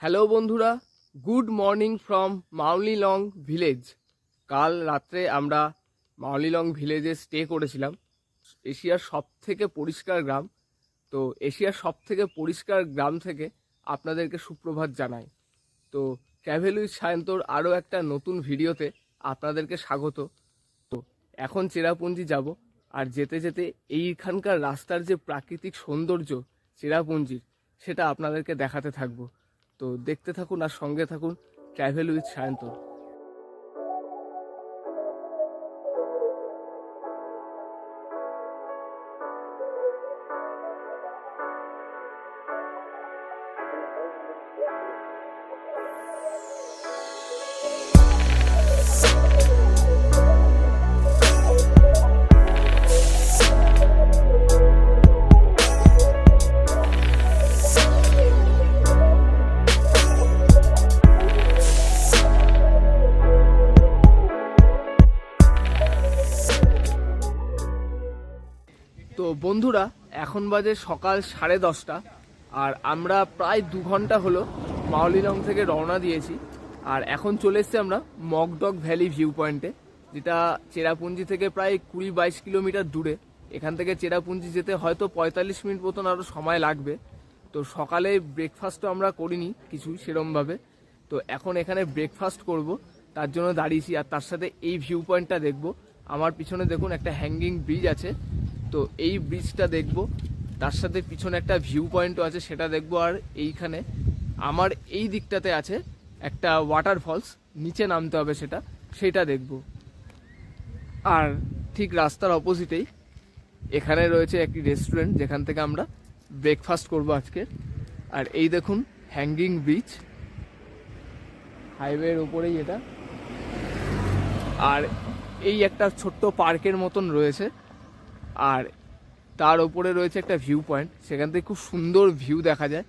Hello বন্ধুরা, good morning from Mawlynnong village. কাল রাত্রে আমরা মাউলিলং ভিলেজে স্টে করেছিলাম। এশিয়ার সবথেকে পরিষ্কার গ্রাম। তো এশিয়ার সবথেকে পরিষ্কার গ্রাম থেকে আপনাদেরকে সুপ্রভাত জানাই। তো ট্র্যাভেল উইথ সায়ন্তর আরও একটা নতুন ভিডিওতে আপনাদেরকে স্বাগত। তো এখন চেরাপুঞ্জি যাব, আর যেতে যেতে এইখানকার রাস্তার যে প্রাকৃতিক সৌন্দর্য চেরাপুঞ্জির, সেটা আপনাদেরকে দেখাতে থাকবো। তো দেখতে থাকুন আর সঙ্গে থাকুন ট্র্যাভেল উইথ সায়ন্তন। তো বন্ধুরা, এখন বাজে সকাল 10:30, আর আমরা প্রায় 2 ঘন্টা হলো মাউলিলং থেকে রওনা দিয়েছি। আর এখন চলে এসেছি আমরা মকডক ভ্যালি ভিউ পয়েন্টে, যেটা চেরাপুঞ্জি থেকে প্রায় 20-22 কিলোমিটার দূরে। এখান থেকে চেরাপুঞ্জি যেতে হয়তো 45 মিনিট মতন আরও সময় লাগবে। তো সকালে ব্রেকফাস্টও আমরা করিনি কিছুই সেরমভাবে। তো এখন এখানে ব্রেকফাস্ট করব, তার জন্য দাঁড়িয়েছি। আর তার সাথে এই ভিউ পয়েন্টটা দেখব। আমার পিছনে দেখুন একটা হ্যাঙ্গিং ব্রিজ আছে, তো এই ব্রিজটা দেখব। তার সাথে পিছনে একটা ভিউ পয়েন্টও আছে, সেটা দেখব। আর এইখানে আমার এই দিকটাতে আছে একটা ওয়াটারফলস, নিচে নামতে হবে সেটা দেখব। আর ঠিক রাস্তার অপোজিটেই এখানে রয়েছে একটি রেস্টুরেন্ট, যেখান থেকে আমরা ব্রেকফাস্ট করব আজকে। আর এই দেখুন হ্যাঙ্গিং ব্রিজ, হাইওয়ের ওপরেই এটা। আর এই একটা ছোট্ট পার্কের মতন রয়েছে, আর তার ওপরে রয়েছে একটা ভিউ পয়েন্ট, সেখান থেকে খুব সুন্দর ভিউ দেখা যায়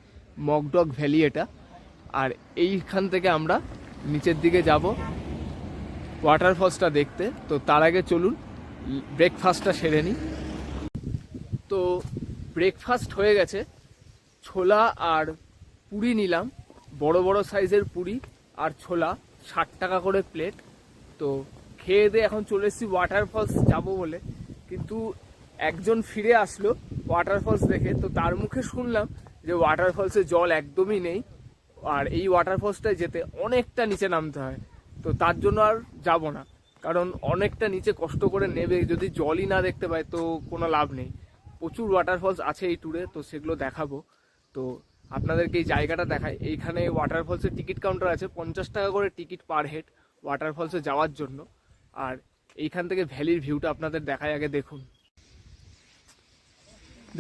মকডক ভ্যালি এটা। আর এইখান থেকে আমরা নিচের দিকে যাব ওয়াটারফলসটা দেখতে। তো তার আগে চলুন ব্রেকফাস্টটা সেরে নিই। তো ব্রেকফাস্ট হয়ে গেছে, ছোলা আর পুরি নিলাম, বড় বড় সাইজের পুরি আর ছোলা, 60 টাকা করে প্লেট। তো খেয়ে দিয়ে এখন চলে এসেছি ওয়াটারফলস যাবো বলে, কিন্তু একজন ফিরে আসলো ওয়াটারফলস দেখে। তো তার মুখে শুনলাম যে ওয়াটারফলসে জল একদমই নেই, আর এই ওয়াটারফলসটায় যেতে অনেকটা নিচে নামতে হয়। তো তার জন্য আর যাব না, কারণ অনেকটা নিচে কষ্ট করে নেবে, যদি জলই না দেখতে পাই তো কোনো লাভ নেই। প্রচুর ওয়াটারফলস আছে এই ট্যুরে, তো সেগুলো দেখাবো। তো আপনাদেরকে এই জায়গাটা দেখাই। এইখানে ওয়াটারফলসের টিকিট কাউন্টার আছে, 50 টাকা করে টিকিট পার হেড ওয়াটারফলসে যাওয়ার জন্য। আর এইখান থেকে ভ্যালির ভিউটা আপনাদের দেখাই। আগে দেখুন,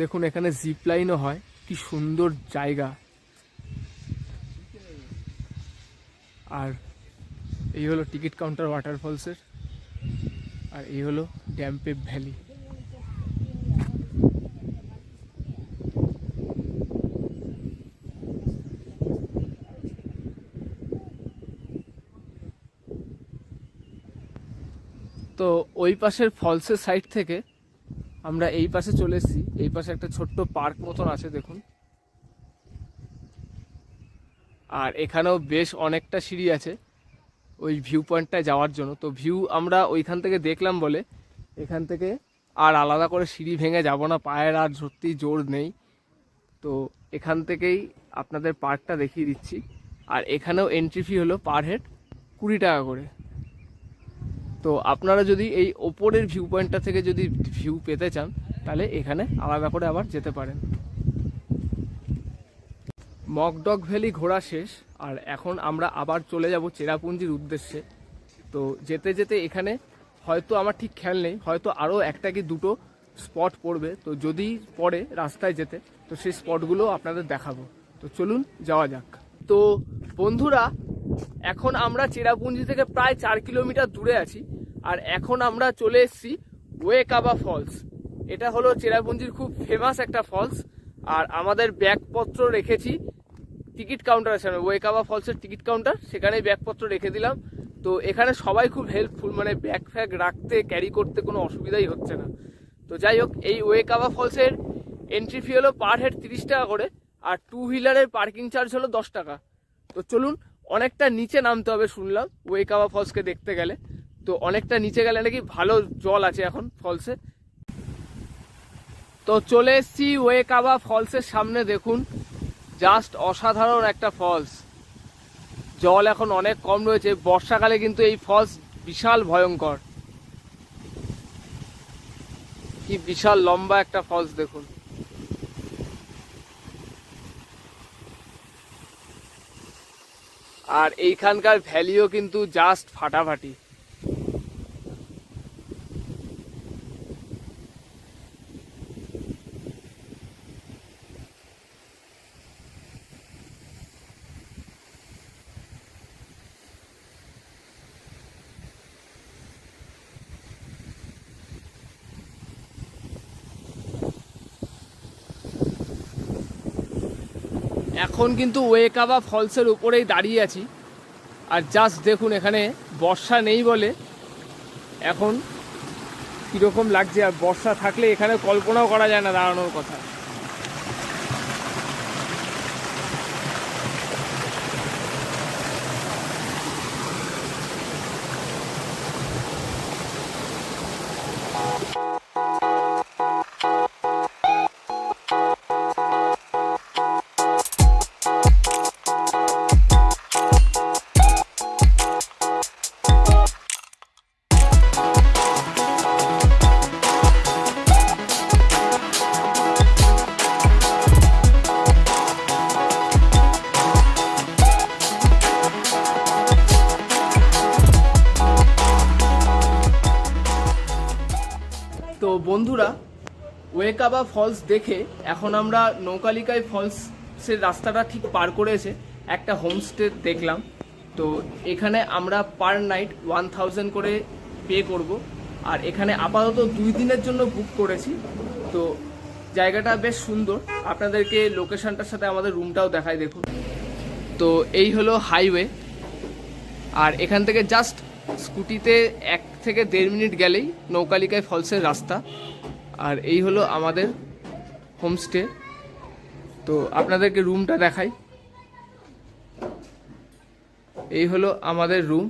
দেখুন এখানে জিপ লাইনও হয়, কি সুন্দর জায়গা। আর এই হলো টিকিট কাউন্টার ওয়াটারফলসের, আর এই হলো ড্যাম্পেপ ভ্যালি। তো ওই পাশের ফলসের সাইড থেকে আমরা এই পাশে চলে এসেছি। এই পাশে একটা ছোট্ট পার্ক মতন আছে দেখুন, আর এখানেও বেশ অনেকটা সিঁড়ি আছে ওই ভিউ পয়েন্টটায় যাওয়ার জন্য। তো ভিউ আমরা ওইখান থেকে দেখলাম বলে এখান থেকে আর আলাদা করে সিঁড়ি ভেঙে যাব না, পায়ের আর সত্যিই জোর নেই। তো এখান থেকেই আপনাদের পার্কটা দেখিয়ে দিচ্ছি। আর এখানেও এন্ট্রি ফি হলো পার হেড 20 টাকা করে। তো আপনারা যদি এই ওপরের ভিউ পয়েন্টটা থেকে যদি ভিউ পেতে চান, তাহলে এখানে আলাদা করে আবার যেতে পারেন। মকডক ভ্যালি ঘোরা শেষ, আর এখন আমরা আবার চলে যাব চেরাপুঞ্জির উদ্দেশ্যে। তো যেতে যেতে এখানে হয়তো আমার ঠিক খেয়াল নেই, হয়তো আরও একটা কি দুটো স্পট পড়বে। তো যদি পড়ে রাস্তায় যেতে, তো সেই স্পটগুলো আপনাদের দেখাবো। তো চলুন যাওয়া যাক। তো বন্ধুরা, এখন আমরা চেরাপুঞ্জি থেকে প্রায় 4 কিলোমিটার দূরে আছি। আর এখন আমরা চলে এসেছি ওয়েকাবা ফলস। এটা হলো চেরাপুঞ্জির খুব ফেমাস একটা ফলস। আর আমাদের ব্যাগপত্র রেখেছি, টিকিট কাউন্টার আছে ওয়েকাবা ফলসের টিকিট কাউন্টার, সেখানেই ব্যাগপত্র রেখে দিলাম। তো এখানে সবাই খুব হেল্পফুল, মানে ব্যাগ ফ্যাগ রাখতে ক্যারি করতে কোনো অসুবিধাই হচ্ছে না। তো যাই হোক, এই ওয়েকাবা ফলসের এন্ট্রি ফি হলো পার হেড 30 টাকা করে, আর 2 হুইলারের পার্কিং চার্জ হলো 10 টাকা। তো চলুন, অনেকটা নিচে নামতে হবে শুনলাম ওয়ে কাবা ফলসকে দেখতে গেলে। তো অনেকটা নিচে গেলে নাকি ভালো জল আছে এখন ফলসে। তো চলে এসছি ওয়ে কাবা ফলসের সামনে। দেখুন, জাস্ট অসাধারণ একটা ফলস। জল এখন অনেক কম রয়েছে, বর্ষাকালে কিন্তু এই ফলস বিশাল ভয়ঙ্কর। কি বিশাল লম্বা একটা ফলস দেখুন। আর এইখানকার ভ্যালিও কিন্তু জাস্ট ফাটাফাটি। এখন কিন্তু ওয়ে কাবা ফলসের উপরেই দাঁড়িয়ে আছি। আর জাস্ট দেখুন, এখানে বর্ষা নেই বলে এখন কীরকম লাগছে। আর বর্ষা থাকলে এখানে কল্পনাও করা যায় না দাঁড়ানোর কথা। তো বন্ধুরা, ওয়ে কাবা ফলস দেখে এখন আমরা নৌকালিকায় ফলসের রাস্তাটা ঠিক পার করে এসে একটা হোমস্টে দেখলাম। তো এখানে আমরা পার নাইট 1000 করে পে করব। আর এখানে আপাতত 2 দিনের জন্য বুক করেছি। তো জায়গাটা বেশ সুন্দর, আপনাদেরকে লোকেশনটার সাথে আমাদের রুমটাও দেখায়। দেখুন, তো এই হলো হাইওয়ে। আর এখান থেকে জাস্ট স্কুটিতে 1 থেকে 1.5 মিনিট গেলেই নৌকালিকায় ফলসের রাস্তা। আর এই হলো আমাদের হোমস্টে। তো আপনাদেরকে রুমটা দেখাই। এই হলো আমাদের রুম।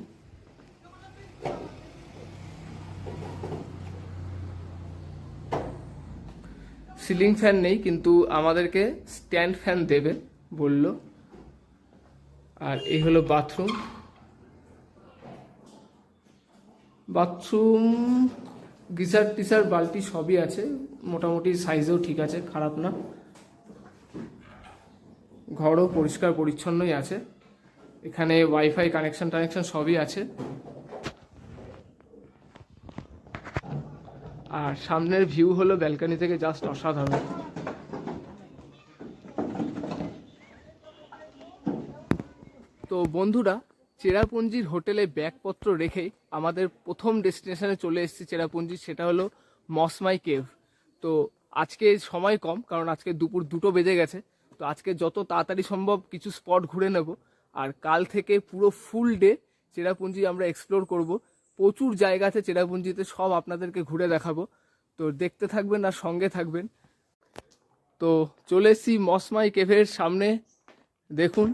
সিলিং ফ্যান নেই, কিন্তু আমাদেরকে স্ট্যান্ড ফ্যান দেবে বলল। আর এই হলো বাথরুম। বাথরুম গিজার টিজার বালতি সবই আছে, মোটামুটি সাইজেও ঠিক আছে, খারাপ না। ঘরও পরিষ্কার পরিচ্ছন্নই আছে। এখানে ওয়াইফাই কানেকশন সবই আছে। আর সামনের ভিউ হলো ব্যালকনি থেকে জাস্ট অসাধারণ। তো বন্ধুরা, চেরাপুঞ্জির হোটেলে ব্যাগপত্র রেখে আমাদের প্রথম ডেস্টিনেশনে চলে এসেছি চেরাপুঞ্জি, সেটা হলো মসমাই কেভ। তো আজকে সময় কম, কারণ আজকে দুপুর 2টো বেজে গেছে। তো আজকে যত তাড়াতাড়ি সম্ভব কিছু স্পট ঘুরে নেব। আর কাল থেকে পুরো ফুল ডে চেরাপুঞ্জি আমরা এক্সপ্লোর করব। প্রচুর জায়গা আছে চেরাপুঞ্জিতে, সব আপনাদেরকে ঘুরে দেখাবো। তো দেখতে থাকবেন আর সঙ্গে থাকবেন। তো চলে এসেছি মসমাই কেভের সামনে। দেখুন,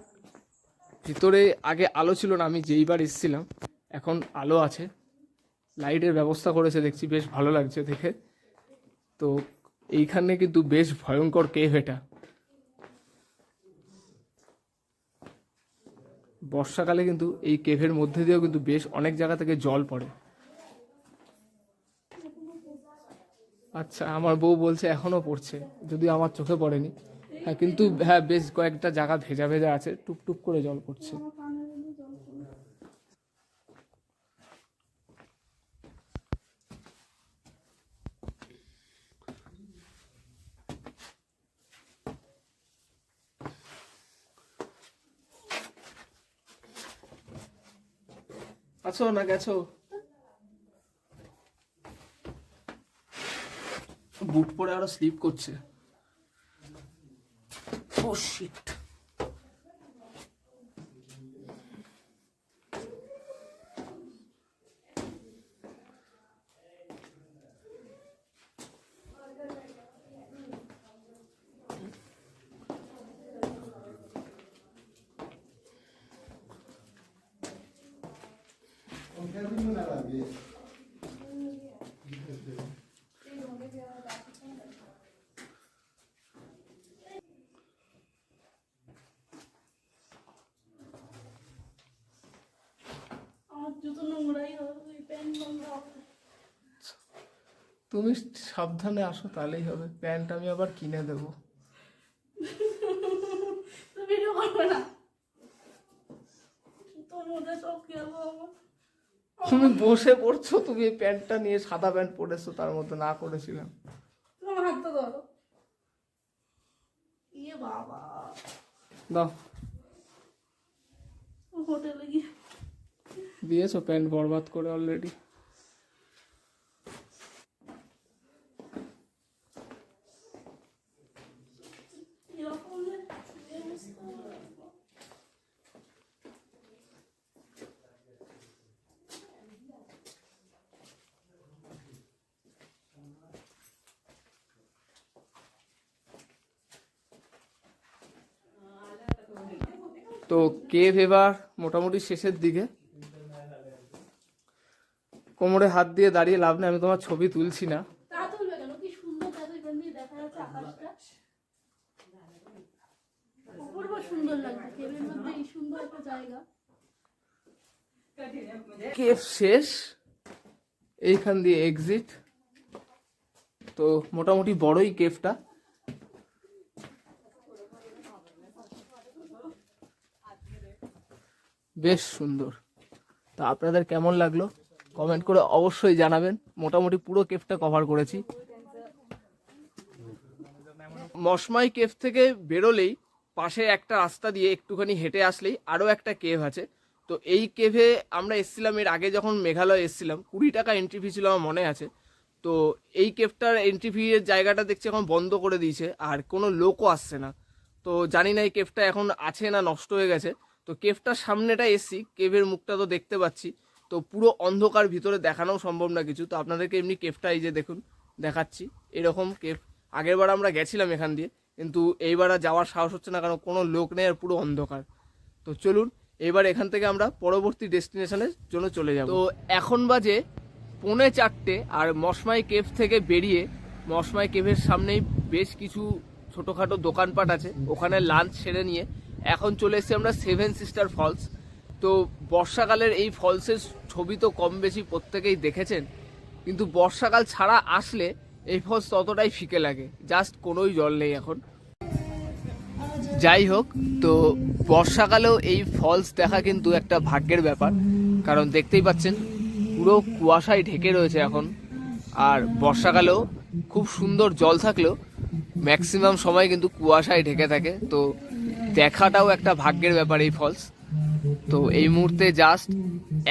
ভিতরে আগে আলো ছিল না, আমি যেইবার এসেছিলাম। এখন আলো আছে, লাইটের ব্যবস্থা করেছে দেখছি, বেশ ভালো লাগছে দেখে। তো এইখানে কিন্তু বেশ ভয়ঙ্কর কেভ এটা। বর্ষাকালে কিন্তু এই কেভের মধ্যে দিয়েও কিন্তু বেশ অনেক জায়গা থেকে জল পড়ে। আচ্ছা, আমার বউ বলছে এখনো পড়ছে, যদিও আমার চোখে পড়েনি। হ্যাঁ, কিন্তু হ্যাঁ, বেশ কয়েকটা জায়গা ভেজা ভেজা আছে, টুপটুপ করে জল পড়ছে। আছো না গেছো? বুট পরে আরো স্লিপ করছে। ও শিট। তুমি সাবধানে আসো, তাহলেই হবে। প্যান্ট আমি আবার কিনে দেবো। তুমি বসে পড়ছো, তুমি এই প্যান্টটা নিয়ে, সাদা প্যান্ট পরেছো, তার মতো না করেছিলাম। দাও, হোটেলে গিয়ে দিয়েছো প্যান্ট বরবাদ করে অলরেডি। তো কেভ এবার মোটামুটি শেষের দিকে। কোমরে হাত দিয়ে দাঁড়িয়ে লাভ নেই, আমি তোমার ছবি তুলছি না। কেভ শেষ, এইখান দিয়ে এক্সিট। তো মোটামুটি বড়ই কেভটা। বেশ সুন্দর। তা আপনাদের কেমন লাগলো কমেন্ট করে অবশ্যই জানাবেন। মোটামুটি পুরো কেভটা কভার করেছি। মশমাই কেভ থেকে বেরোলেই পাশে একটা রাস্তা দিয়ে একটুখানি হেঁটে আসলেই আরও একটা কেভ আছে। তো এই কেভে আমরা এসেছিলাম এর আগে, যখন মেঘালয় এসেছিলাম, 20 টাকা এন্ট্রি ফি ছিল, আমার মনে আছে। তো এই কেভটার এন্ট্রি ফি এর জায়গাটা দেখছি এখন বন্ধ করে দিয়েছে, আর কোনো লোকও আসছে না। তো জানি না এই কেভটা এখন আছে না নষ্ট হয়ে গেছে। তো কেভটার সামনেটা এসছি, কেভের মুখটা তো দেখতে পাচ্ছি। তো পুরো অন্ধকার, ভিতরে দেখানোও সম্ভব না কিছু। তো আপনাদেরকে এমনি কেভটা এই যে দেখুন দেখাচ্ছি, এরকম কেভ। আগেরবার আমরা গেছিলাম এখান দিয়ে, কিন্তু এইবার আর যাওয়ার সাহস হচ্ছে না, কারণ কোনো লোক নেই আর পুরো অন্ধকার। তো চলুন এবার এখান থেকে আমরা পরবর্তী ডেস্টিনেশনের জন্য চলে যাব। তো এখন বাজে 3:45, আর মশমাই কেভ থেকে বেরিয়ে মশমাই কেভের সামনেই বেশ কিছু ছোটোখাটো দোকানপাট আছে, ওখানে লাঞ্চ সেরে নিয়ে এখন চলে এসেছি আমরা 7 সিস্টার ফলস। তো বর্ষাকালের এই ফলসের ছবি তো কম বেশি প্রত্যেকেই দেখেছেন, কিন্তু বর্ষাকাল ছাড়া আসলে এই ফলস ততটাই ফিকে লাগে, জাস্ট কোনোই জল নেই এখন। যাই হোক, তো বর্ষাকালেও এই ফলস দেখা কিন্তু একটা ভাগ্যের ব্যাপার, কারণ দেখতেই পাচ্ছেন পুরো কুয়াশায় ঢেকে রয়েছে এখন। আর বর্ষাকালেও খুব সুন্দর জল থাকলেও ম্যাক্সিমাম সময় কিন্তু কুয়াশায় ঢেকে থাকে। তো দেখাটাও একটা ভাগ্যের ব্যাপার এই ফলস। তো এই মুহূর্তে জাস্ট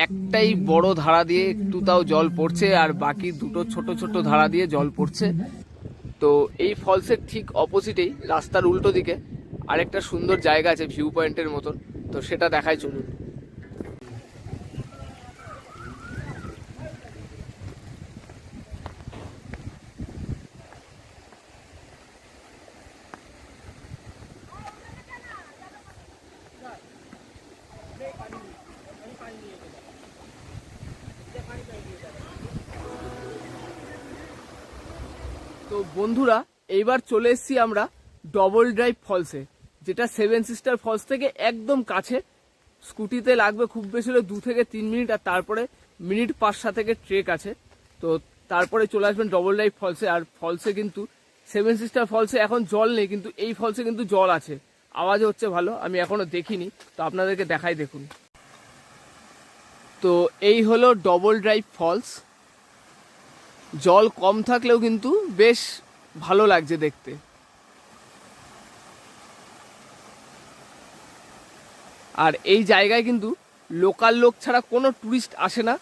একটাই বড় ধারা দিয়ে একটু তাও জল পড়ছে, আর বাকি দুটো ছোট ছোট ধারা দিয়ে জল পড়ছে। তো এই ফলসের ঠিক অপোজিটেই রাস্তার উল্টো দিকে আরেকটা সুন্দর জায়গা আছে ভিউ পয়েন্টের মতন, তো সেটা দেখাই চলুন। তো বন্ধুরা, এইবার চলে এসেছি আমরা ডবল ড্রাইভ ফলসে, যেটা 7 সিস্টার ফলস থেকে একদম কাছে। স্কুটিতে লাগবে খুব বেশি হলে 2 থেকে 3 মিনিট, আর তারপরে মিনিট 5-7 থেকে ট্রেক আছে। তো তারপরে চলে আসবেন ডবল ড্রাইভ ফলসে। আর ফলসে কিন্তু 7 সিস্টার ফলসে এখন জল নেই, কিন্তু এই ফলসে কিন্তু জল আছে, আওয়াজ হচ্ছে ভালো। আমি এখনো দেখিনি, তো আপনাদেরকে দেখাই, দেখুন। তো এই হলো ডবল ড্রাইভ ফলস। জল কম থাকলেও কিন্তু বেশ ভালো লাগছে দেখতে। আর এই জায়গায় কিন্তু লোকাল লোক ছাড়া কোনো ট্যুরিস্ট আসে না,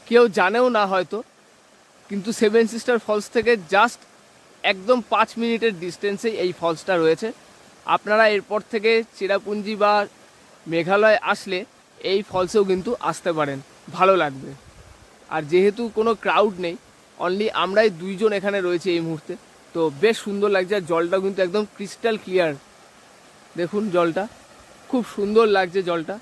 কেউ জানেও না হয়তো। কিন্তু 7 সিস্টার ফলস থেকে জাস্ট একদম 5 মিনিটের ডিস্টেন্সেই এই ফলসটা রয়েছে। আপনারা এরপর থেকে চেরাপুঞ্জি বা মেঘালয় আসলে এই ফলসেও কিন্তু আসতে পারেন, ভালো লাগবে। আর যেহেতু কোনো ক্রাউড নেই, অনলি আমরাই 2 জন এখানে রয়েছে এই মুহূর্তে, তো বেশ সুন্দর লাগছে। আর জলটা কিন্তু একদম ক্রিস্টাল ক্লিয়ার, দেখুন জলটা খুব সুন্দর লাগছে জলটা।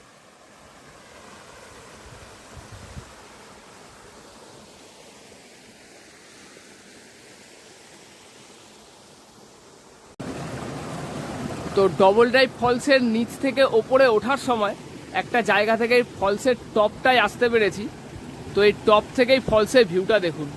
তো ডবল ড্রাইভ ফলসের নিচ থেকে ওপরে ওঠার সময় একটা জায়গা থেকে ফলসের টপটায় আসতে পেরেছি। তো এই টপ থেকেই ফলসের ভিউটা দেখুন।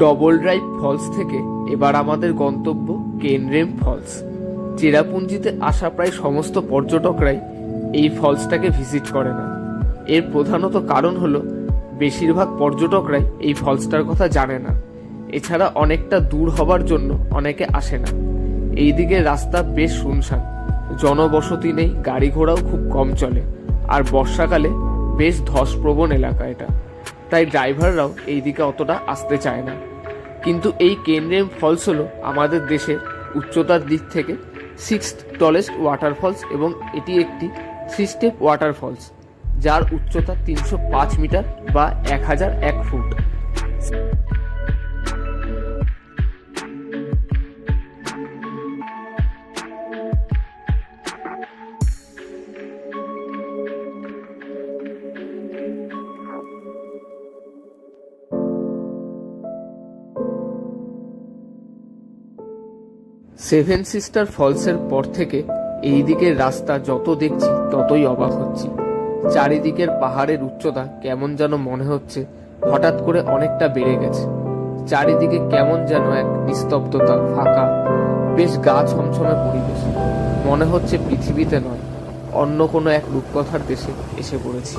ডবল ড্রাইভ ফলস থেকে এবার আমাদের গন্তব্য কেনরেম ফলস। চেরাপুঞ্জিতে আসা প্রায় সমস্ত পর্যটকরাই এই ফলসটাকে ভিজিট করে না। এর প্রধানত কারণ হলো বেশিরভাগ পর্যটকরাই এই ফলসটার কথা জানে না। এছাড়া অনেকটা দূর হবার জন্য অনেকে আসে না। এই দিকে রাস্তা বেশ শুনশান, জনবসতি নেই, গাড়ি ঘোড়াও খুব কম চলে, আর বর্ষাকালে বেশ ধসপ্রবণ এলাকা এটা, তাই ড্রাইভাররাও এই দিকে অতটা আসতে চায় না। কিন্তু এই কেনরেম ফলস হলো আমাদের দেশের উচ্চতার দিক থেকে 6th টলেস্ট ওয়াটারফলস এবং এটি একটি 3 স্টেপ ওয়াটারফলস, যার উচ্চতা 305 মিটার বা 1001 ফুট। সেভেন সিস্টার ফলসের পর থেকে এই দিকের রাস্তা যত দেখছি ততই অবাক হচ্ছি। চারিদিকের পাহাড়ের উচ্চতা কেমন যেন মনে হচ্ছে হঠাৎ করে অনেকটা বেড়ে গেছে। চারিদিকে কেমন যেন এক নিস্তব্ধতা, ফাঁকা, বেশ গা ছমছমে পরিবেশ। মনে হচ্ছে পৃথিবীতে নয়, অন্য কোনো এক রূপকথার দেশে এসে পড়েছি।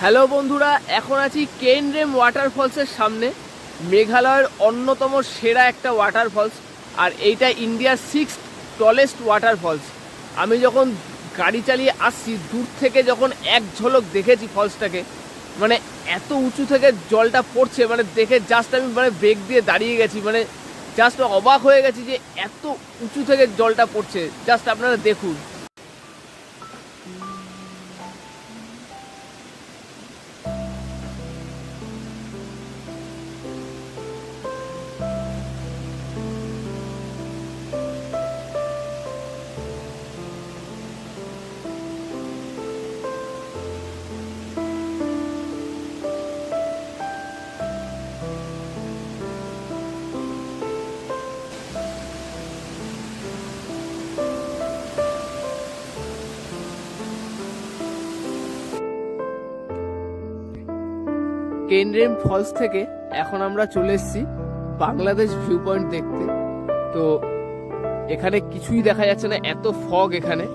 হ্যালো বন্ধুরা, এখন আছি কেনরেম ওয়াটারফলসের সামনে। মেঘালয়ের অন্যতম সেরা একটা ওয়াটারফলস, আর এইটা ইন্ডিয়ার 6th টলেস্ট ওয়াটারফলস। আমি যখন গাড়ি চালিয়ে আসছি দূর থেকে যখন এক ঝলক দেখেছি ফলসটাকে, মানে এত উঁচু থেকে জলটা পড়ছে, মানে দেখে জাস্ট আমি ব্রেক দিয়ে দাঁড়িয়ে গেছি, জাস্ট অবাক হয়ে গেছি যে এত উঁচু থেকে জলটা পড়ছে। জাস্ট আপনারা দেখুন। কেনরেম ফলস থেকে এখন আমরা চলে এসেছি বাংলাদেশ ভিউ পয়েন্ট দেখতে। তো এখানে কিছুই দেখা যাচ্ছে না, এত ফগ এখানে।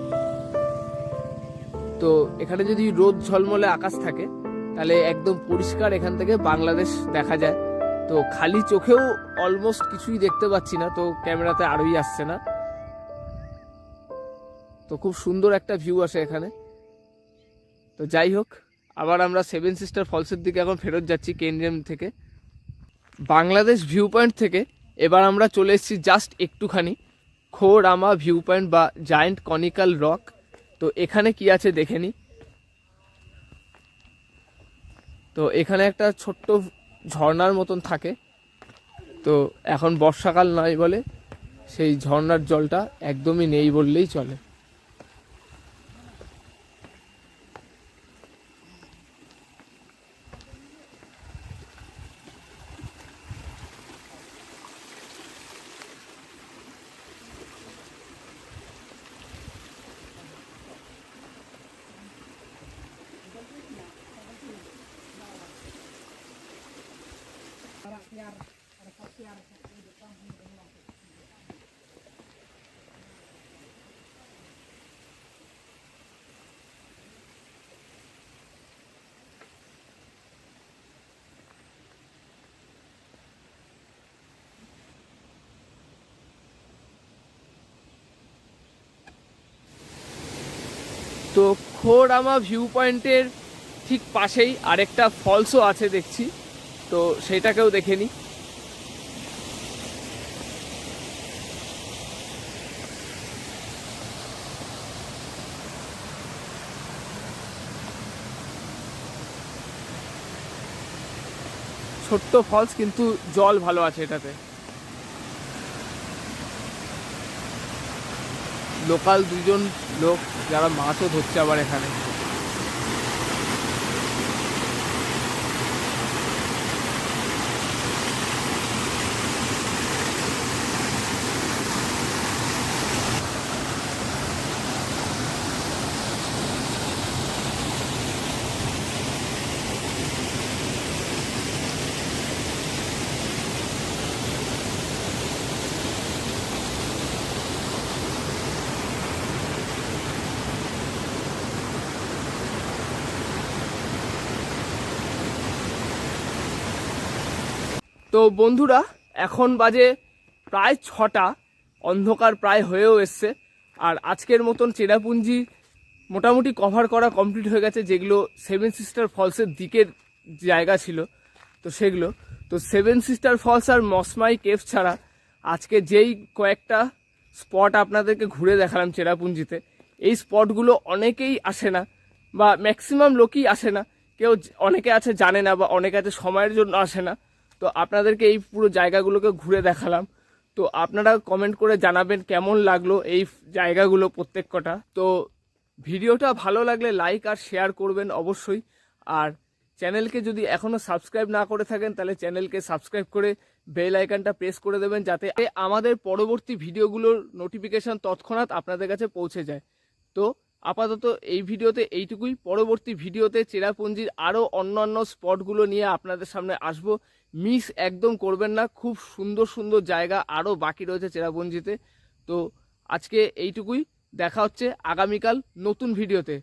তো এখানে যদি রোদ ঝলমলে আকাশ থাকে তাহলে একদম পরিষ্কার এখান থেকে বাংলাদেশ দেখা যায়। তো খালি চোখেও অলমোস্ট কিছুই দেখতে পাচ্ছি না, তো ক্যামেরাতে আরোই আসছে না। তো খুব সুন্দর একটা ভিউ আসে এখানে। তো যাই হোক, আবার আমরা সেভেন সিস্টার ফলসের দিকে এখন ফেরত যাচ্ছি কেনরেম থেকে। বাংলাদেশ ভিউ পয়েন্ট থেকে এবার আমরা চলে এসেছি জাস্ট একটুখানি খোরামা ভিউ পয়েন্ট বা জায়েন্ট কনিক্যাল রক। তো এখানে কি আছে দেখে নিই। তো এখানে একটা ছোট্ট ঝর্ণার মতন থাকে। তো এখন বর্ষাকাল নয় বলে সেই ঝর্ণার জলটা একদমই নেই বললেই চলে। তো খোরামা ভিউ পয়েন্টের ঠিক পাশেই আরেকটা ফলসও আছে দেখছি, তো সেটাকেও দেখে নিই। ছোট্ট ফলস কিন্তু জল ভালো আছে এটাতে। লোকাল দুজন লোক যারা মাছও ধরছে আবার এখানে। তো বন্ধুরা, এখন বাজে প্রায় 6টা, অন্ধকার প্রায় হয়েও এসছে। আর আজকের মতন চেরাপুঞ্জি মোটামুটি কভার করা কমপ্লিট হয়ে গেছে। যেগুলো সেভেন সিস্টার ফলসের দিকের জায়গা ছিল তো সেগুলো, তো সেভেন সিস্টার ফলস আর মসমাই কেভ ছাড়া আজকে যেই কয়েকটা স্পট আপনাদেরকে ঘুরে দেখালাম চেরাপুঞ্জিতে, এই স্পটগুলো অনেকেই আসে না বা ম্যাক্সিমাম লোকই আসে না। কেউ অনেকে আছে জানে না বা অনেকে আছে সময়ের জন্য আসে না। তো আপনাদেরকে এই পুরো জায়গাগুলোকে ঘুরে দেখালাম। তো আপনারা কমেন্ট করে জানাবেন কেমন লাগলো এই জায়গাগুলো প্রত্যেক কটা। তো ভিডিওটা ভালো লাগলে লাইক আর শেয়ার করবেন অবশ্যই। আর চ্যানেলকে যদি এখনও সাবস্ক্রাইব না করে থাকেন তাহলে চ্যানেলকে সাবস্ক্রাইব করে বেল আইকনটা প্রেস করে দেবেন, যাতে আমাদের পরবর্তী ভিডিওগুলোর নোটিফিকেশান তৎক্ষণাৎ আপনাদের কাছে পৌঁছে যায়। তো আপাতত এই ভিডিওতে এইটুকুই। পরবর্তী ভিডিওতে চেরাপুঞ্জির আরও অন্যান্য স্পটগুলো নিয়ে আপনাদের সামনে আসবো। মিস একদম করবেন না, খুব সুন্দর সুন্দর জায়গা আরও বাকি রয়েছে চেরাপুঞ্জিতে। তো আজকে এইটুকুই, দেখা হচ্ছে আগামীকাল নতুন ভিডিওতে।